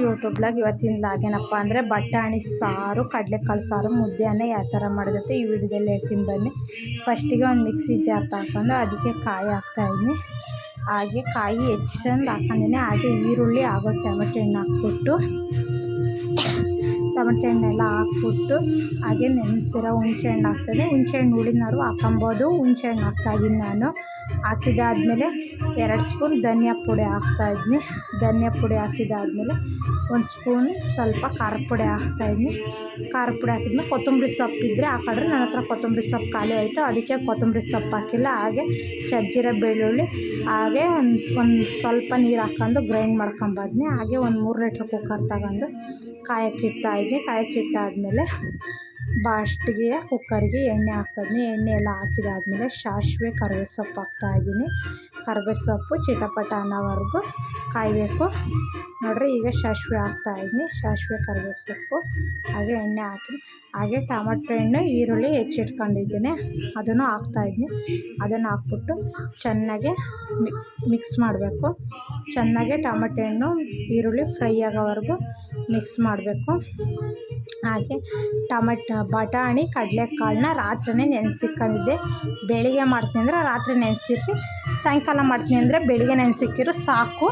ಯೂಟ್ಯೂಬ್ಲಾಗ ಇವತ್ತಿನ ಲಾಗೇನಪ್ಪ ಅಂದರೆ ಬಟಾಣಿ ಸಾರು ಕಡಲೆಕಾಳು ಸಾರು ಮುದ್ದೆಯನ್ನು ಯಾವ ಥರ ಮಾಡೋದಂತೆ ಈ ವಿಡಿಯೋದಲ್ಲಿ ಹೇಳ್ತೀನಿ ಬನ್ನಿ. ಫಸ್ಟಿಗೆ ಒಂದು ಮಿಕ್ಸಿ ಜಾರ್ ತಗೊಂಡು ಅದಕ್ಕೆ ಕಾಯಿ ಹಾಕ್ತಾಯಿದ್ದೀನಿ. ಹಾಗೆ ಕಾಯಿ ಹೆಚ್ಚಂದು ಹಾಕೊಂಡಿನಿ. ಹಾಗೆ ಈರುಳ್ಳಿ ಹಾಗೂ ಟೊಮೆಟೊ ಹಣ್ಣು ಹಾಕ್ಬಿಟ್ಟು ಟೊಮೆಟೊ ಹಣ್ಣೆಲ್ಲ ಹಾಕ್ಬಿಟ್ಟು ಹಾಗೆ ನೆನೆಸಿರೋ ಹುಣಸೆ ಹಣ್ಣು ಹಾಕ್ತಾಯಿದ್ದೆ. ಹುಣಸೆ ಹಣ್ಣು ಉಳಿನಾರು ಹಾಕೊಬೋದು. ಹುಣಸೆ ಹಣ್ಣು ಹಾಕ್ತಾಯಿದ್ದೀನಿ ನಾನು. ಹಾಕಿದಾದ್ಮೇಲೆ 2 ಸ್ಪೂನ್ ಧನಿಯಾ ಪುಡಿ ಹಾಕ್ತಾಯಿದ್ದೀನಿ. ಧನಿಯಾ ಪುಡಿ ಹಾಕಿದಾದ್ಮೇಲೆ 1 ಸ್ಪೂನ್ ಸ್ವಲ್ಪ ಖಾರದ ಪುಡಿ ಹಾಕ್ತಾಯಿದ್ದೀನಿ. ಖಾರದ ಪುಡಿ ಹಾಕಿದ್ಮೇಲೆ ಕೊತ್ತಂಬರಿ ಸೊಪ್ಪು ಇದ್ದರೆ ಹಾಕಿದ್ರೆ ನನ್ನ ಹತ್ರ ಕೊತ್ತಂಬರಿ ಸೊಪ್ಪು ಖಾಲಿ ಆಯಿತು, ಅದಕ್ಕೆ ಕೊತ್ತಂಬರಿ ಸೊಪ್ಪು ಹಾಕಿಲ್ಲ. ಹಾಗೆ ಜಜ್ಜಿರ ಬೆಳ್ಳುಳ್ಳಿ ಹಾಗೆ ಒಂದು ಸ್ವಲ್ಪ ನೀರು ಹಾಕ್ಕೊಂಡು ಗ್ರೈಂಡ್ ಮಾಡ್ಕೊಂಬಂದ್ನಿ. ಹಾಗೆ ಒಂದು 3 ಲೀಟ್ರ್ ಕುಕ್ಕರ್ ತಗೊಂಡು ಕಾಯಕ್ಕಿಟ್ಟಾಯಿದ್ನಿ. ಕಾಯಕ್ಕಿಟ್ಟಾದಮೇಲೆ ಬಾಷ್ಟಿಗೆ ಕುಕ್ಕರಿಗೆ ಎಣ್ಣೆ ಹಾಕ್ತಾಯಿದ್ದೀನಿ. ಎಣ್ಣೆ ಎಲ್ಲ ಹಾಕಿದಾದ್ಮೇಲೆ ಸಾಸಿವೆ ಕರಿಬೇವು ಸೊಪ್ಪು ಹಾಕ್ತಾಯಿದ್ದೀನಿ. ಕರಿಬೇವು ಸೊಪ್ಪು ಚಿಟಪಟ ಅನ್ನೋವರೆಗೂ ಕಾಯಬೇಕು ನೋಡಿರಿ. ಈಗ ಸಾಸಿವೆ ಹಾಕ್ತಾಯಿದ್ದೀನಿ. ಸಾಸಿವೆ ಕರಿಬೇವು ಸೊಪ್ಪು ಹಾಗೆ ಎಣ್ಣೆ ಹಾಕಿ ಹಾಗೆ ಟೊಮೆಟೊ ಹಣ್ಣು ಈರುಳ್ಳಿ ಹೆಚ್ಚಿಟ್ಕೊಂಡಿದ್ದೀನಿ ಅದನ್ನು ಹಾಕ್ತಾಯಿದ್ದೀನಿ. ಅದನ್ನು ಹಾಕ್ಬಿಟ್ಟು ಚೆನ್ನಾಗಿ ಮಿಕ್ಸ್ ಮಾಡಬೇಕು. ಚೆನ್ನಾಗಿ ಟೊಮೆಟೊ ಹಣ್ಣು ಈರುಳ್ಳಿ ಫ್ರೈ ಆಗೋವರೆಗೂ ಮಿಕ್ಸ್ ಮಾಡಬೇಕು. ಹಾಗೆ ಬಟಾಣಿ ಕಡಲೆಕಾಳನ್ನ ರಾತ್ರಿಯೇ ನೆನೆಸಿಕ್ಕೊಂಡಿದ್ದೆ. ಬೆಳಿಗ್ಗೆ ಮಾಡ್ತೀನಿ ಅಂದರೆ ರಾತ್ರಿ ನೆನೆಸಿಟ್ಟು ಸಾಯಂಕಾಲ ಮಾಡ್ತೀನಿ ಅಂದರೆ ಬೆಳಿಗ್ಗೆ ನೆನೆಸಿಕ್ಕಿರೋ ಸಾಕು.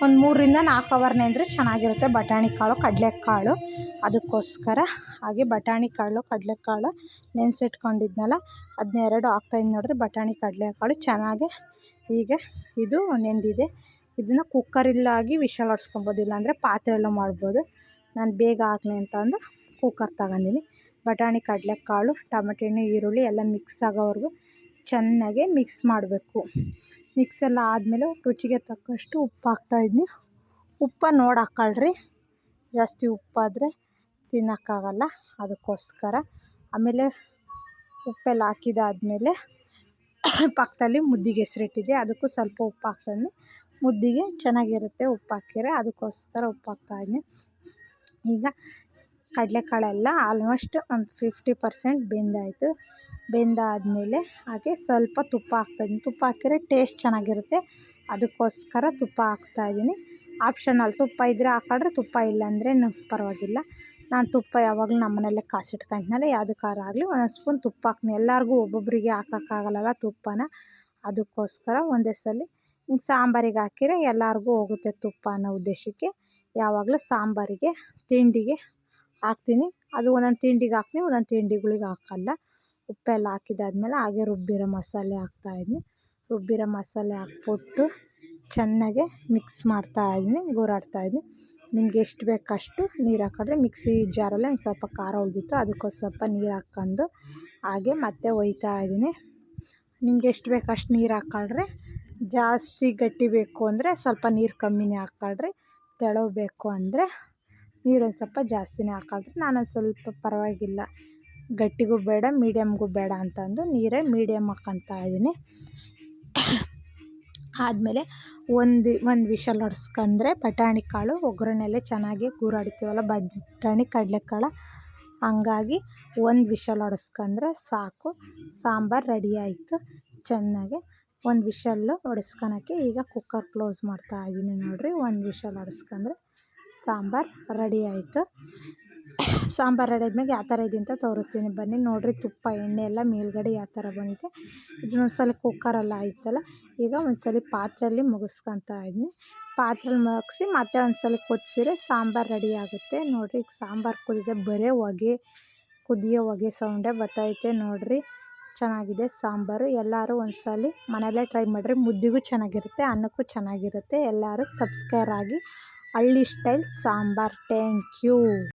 ಒಂದು 3 ರಿಂದ 4 ಅವರ್ ನೆನೆದ್ರೆ ಚೆನ್ನಾಗಿರುತ್ತೆ ಬಟಾಣಿ ಕಾಳು ಕಡಲೆಕಾಳು. ಅದಕ್ಕೋಸ್ಕರ ಹಾಗೆ ಬಟಾಣಿ ಕಾಳು ಕಡಲೆಕಾಳು ನೆನೆಸಿಟ್ಕೊಂಡಿದ್ನಲ್ಲ ಅದನ್ನ 2 ಹಾಕ್ತಾಯಿದ್ದೀನಿ ನೋಡಿರಿ. ಬಟಾಣಿ ಕಡಲೆಕಾಳು ಚೆನ್ನಾಗಿ ಈಗ ಇದು ನೆಂದಿದೆ. ಇದನ್ನು ಕುಕ್ಕರಲ್ಲಾಗಿ ವಿಷಲ್ ಹೊಡ್ಸ್ಕೊಬೋದು, ಇಲ್ಲಾಂದರೆ ಪಾತ್ರೆಯಲ್ಲೂ ಮಾಡ್ಬೋದು. ನಾನು ಬೇಗ ಆಗಲಿ ಅಂತಂದು ಕುಕ್ಕರ್ ತಗೊಂಡಿನಿ. ಬಟಾಣಿ ಕಡಲೆಕಾಳು ಟೊಮೆಟೊ ಹಣ್ಣು ಈರುಳ್ಳಿ ಎಲ್ಲ ಮಿಕ್ಸ್ ಆಗೋವರೆಗೂ ಚೆನ್ನಾಗಿ ಮಿಕ್ಸ್ ಮಾಡಬೇಕು. ಮಿಕ್ಸ್ ಎಲ್ಲ ಆದಮೇಲೆ ರುಚಿಗೆ ತಕ್ಕಷ್ಟು ಉಪ್ಪು ಹಾಕ್ತಾಯಿದ್ನಿ. ಉಪ್ಪು ನೋಡಿ ಹಾಕ್ಕೊಳ್ರಿ, ಜಾಸ್ತಿ ಉಪ್ಪಾದರೆ ತಿನ್ನೋಕ್ಕಾಗಲ್ಲ, ಅದಕ್ಕೋಸ್ಕರ. ಆಮೇಲೆ ಉಪ್ಪೆಲ್ಲ ಹಾಕಿದಾದ್ಮೇಲೆ ಪಕ್ಕದಲ್ಲಿ ಮುದ್ದಿಗೆ ಹೆಸರಿಟ್ಟಿದ್ದೆ, ಅದಕ್ಕೂ ಸ್ವಲ್ಪ ಉಪ್ಪು ಹಾಕ್ತಾಯಿದ್ನಿ. ಮುದ್ದಿಗೆ ಚೆನ್ನಾಗಿರುತ್ತೆ ಉಪ್ಪು ಹಾಕಿದ್ರೆ, ಅದಕ್ಕೋಸ್ಕರ ಉಪ್ಪು ಹಾಕ್ತಾಯಿದ್ನಿ. ಈಗ ಕಡಲೆಕಾಳೆಲ್ಲ ಆಲ್ಮೋಸ್ಟ್ ಒಂದು 50% ಬೆಂದಾಯಿತು. ಬೆಂದಾದಮೇಲೆ ಹಾಗೆ ಸ್ವಲ್ಪ ತುಪ್ಪ ಹಾಕ್ತಾಯಿದ್ದೀನಿ. ತುಪ್ಪ ಹಾಕಿದ್ರೆ ಟೇಸ್ಟ್ ಚೆನ್ನಾಗಿರುತ್ತೆ, ಅದಕ್ಕೋಸ್ಕರ ತುಪ್ಪ ಹಾಕ್ತಾಯಿದ್ದೀನಿ. ಆಪ್ಷನಲ್, ತುಪ್ಪ ಇದ್ದರೆ ಹಾಕಿದ್ರೆ, ತುಪ್ಪ ಇಲ್ಲಾಂದರೆ ಪರವಾಗಿಲ್ಲ. ನಾನು ತುಪ್ಪ ಯಾವಾಗಲೂ ನಮ್ಮ ಮನೆಯಲ್ಲೇ ಕಾಸಿಟ್ಕೊಂತಿನಲ್ಲ, ಯಾವುದಕ್ಕಾದ್ರೂ ಆಗಲಿ 1 ಸ್ಪೂನ್ ತುಪ್ಪ ಹಾಕ್ತೀನಿ. ಎಲ್ಲರಿಗೂ ಒಬ್ಬೊಬ್ಬರಿಗೆ ಹಾಕೋಕ್ಕಾಗಲ್ಲ ತುಪ್ಪನ, ಅದಕ್ಕೋಸ್ಕರ ಒಂದೇ ಸಲ ಸಾಂಬಾರಿಗೆ ಹಾಕಿದ್ರೆ ಎಲ್ಲರಿಗೂ ಹೋಗುತ್ತೆ ತುಪ್ಪ ಅನ್ನೋ ಉದ್ದೇಶಕ್ಕೆ ಯಾವಾಗಲೂ ಸಾಂಬಾರಿಗೆ ತಿಂಡಿಗೆ ಹಾಕ್ತೀನಿ. ಅದು ಒಂದೊಂದು ತಿಂಡಿಗೆ ಹಾಕ್ತೀನಿ, ಒಂದೊಂದು ತಿಂಡಿಗಳಿಗೆ ಹಾಕಲ್ಲ. ಉಪ್ಪೆಲ್ಲ ಹಾಕಿದಾದ್ಮೇಲೆ ಹಾಗೆ ರುಬ್ಬಿರೋ ಮಸಾಲೆ ಹಾಕ್ತಾಯಿದ್ನಿ. ರುಬ್ಬಿರೋ ಮಸಾಲೆ ಹಾಕ್ಬಿಟ್ಟು ಚೆನ್ನಾಗೆ ಮಿಕ್ಸ್ ಮಾಡ್ತಾಯಿದ್ದೀನಿ, ಗೂರಾಡ್ತಾಯಿದ್ದೀನಿ. ನಿಮ್ಗೆ ಎಷ್ಟು ಬೇಕು ಅಷ್ಟು ನೀರು ಹಾಕಿದ್ರೆ, ಮಿಕ್ಸಿ ಜಾರಲ್ಲೇ ಒಂದು ಸ್ವಲ್ಪ ಖಾರ ಉಳಿದಿತ್ತು, ಅದಕ್ಕೋಸ್ಕರ ಸ್ವಲ್ಪ ನೀರು ಹಾಕ್ಕೊಂಡು ಹಾಗೆ ಮತ್ತೆ ಒಯ್ತಾಯಿದ್ದೀನಿ. ನಿಮ್ಗೆ ಎಷ್ಟು ಬೇಕು ಅಷ್ಟು ನೀರು ಹಾಕ್ಕೊಳ್ರಿ. ಜಾಸ್ತಿ ಗಟ್ಟಿ ಬೇಕು ಅಂದರೆ ಸ್ವಲ್ಪ ನೀರು ಕಮ್ಮಿನೇ ಹಾಕ್ಕೊಳ್ರಿ. ತೆಳು ಬೇಕು ಅಂದರೆ ನೀರೊಂದು ಸ್ವಲ್ಪ ಜಾಸ್ತಿನೇ ಹಾಕ್ಕೊಳ್ರಿ. ನಾನು ಸ್ವಲ್ಪ ಪರವಾಗಿಲ್ಲ, ಗಟ್ಟಿಗೂ ಬೇಡ ಮೀಡಿಯಮ್ಗೂ ಬೇಡ ಅಂತಂದು ನೀರೇ ಮೀಡಿಯಮ್ ಹಾಕ್ಕೊತಾಯಿದ್ದೀನಿ. ಆದಮೇಲೆ ಒಂದು ವಿಷಲ್ ಹೊಡ್ಸ್ಕೊಂಡ್ರೆ ಬಟಾಣಿ ಕಾಳು ಒಗ್ಗರಣೆಯಲ್ಲೇ ಚೆನ್ನಾಗಿ ಗೂರಾಡ್ತೀವಲ್ಲ ಬಟಾಣಿ ಕಡಲೆಕಾಳು, ಹಂಗಾಗಿ 1 ವಿಷಲ್ ಹೊಡ್ಸ್ಕೊಂಡ್ರೆ ಸಾಕು, ಸಾಂಬಾರು ರೆಡಿ ಆಯಿತು. ಚೆನ್ನಾಗಿ 1 ವಿಷಲ್ಲು ಹೊಡೆಸ್ಕೊಳಕ್ಕೆ ಈಗ ಕುಕ್ಕರ್ ಕ್ಲೋಸ್ ಮಾಡ್ತಾಯಿದ್ದೀನಿ ನೋಡಿರಿ. 1 ವಿಷಲ್ ಹೊಡೆಸ್ಕೊಂಡ್ರೆ ಸಾಂಬಾರು ರೆಡಿ ಆಯಿತು. ಸಾಂಬಾರು ರೆಡಿ ಆದ್ಮೇಲೆ ಯಾವ ಥರ ಇದೆ ಅಂತ ತೋರಿಸ್ತೀನಿ ಬನ್ನಿ ನೋಡಿರಿ. ತುಪ್ಪ ಎಣ್ಣೆ ಎಲ್ಲ ಮೇಲ್ಗಡೆ ಯಾವ ಥರ ಬಂದಿದೆ. ಇದನ್ನೊಂದ್ಸಲ ಕುಕ್ಕರೆಲ್ಲ ಆಯ್ತಲ್ಲ, ಈಗ ಒಂದ್ಸಲ ಪಾತ್ರೆಯಲ್ಲಿ ಮುಗಿಸ್ಕೊತಾ ಇದ್ದೀನಿ. ಪಾತ್ರೆಯಲ್ಲಿ ಮುಗಿಸಿ ಮತ್ತೆ ಒಂದ್ಸಲ ಕುದಿಸಿದ್ರೆ ಸಾಂಬಾರು ರೆಡಿ ಆಗುತ್ತೆ ನೋಡಿರಿ. ಈಗ ಸಾಂಬಾರು ಕುದಿದೆ, ಬರೀ ಕುದಿಯೋ ಹೊಗೆ ಸೌಂಡೇ ಬರ್ತೈತೆ ನೋಡಿರಿ. ಚೆನ್ನಾಗಿದೆ ಸಾಂಬಾರು. ಎಲ್ಲರೂ ಒಂದ್ಸಲ ಮನೆಯಲ್ಲೇ ಟ್ರೈ ಮಾಡಿರಿ. ಮುದ್ದೆಗೂ ಚೆನ್ನಾಗಿರುತ್ತೆ, ಅನ್ನಕ್ಕೂ ಚೆನ್ನಾಗಿರುತ್ತೆ. ಎಲ್ಲರೂ ಸಬ್ಸ್ಕ್ರೈಬ್ ಆಗಿ. ಹಳ್ಳಿ ಸ್ಟೈಲ್ ಸಾಂಬಾರು. Thank you.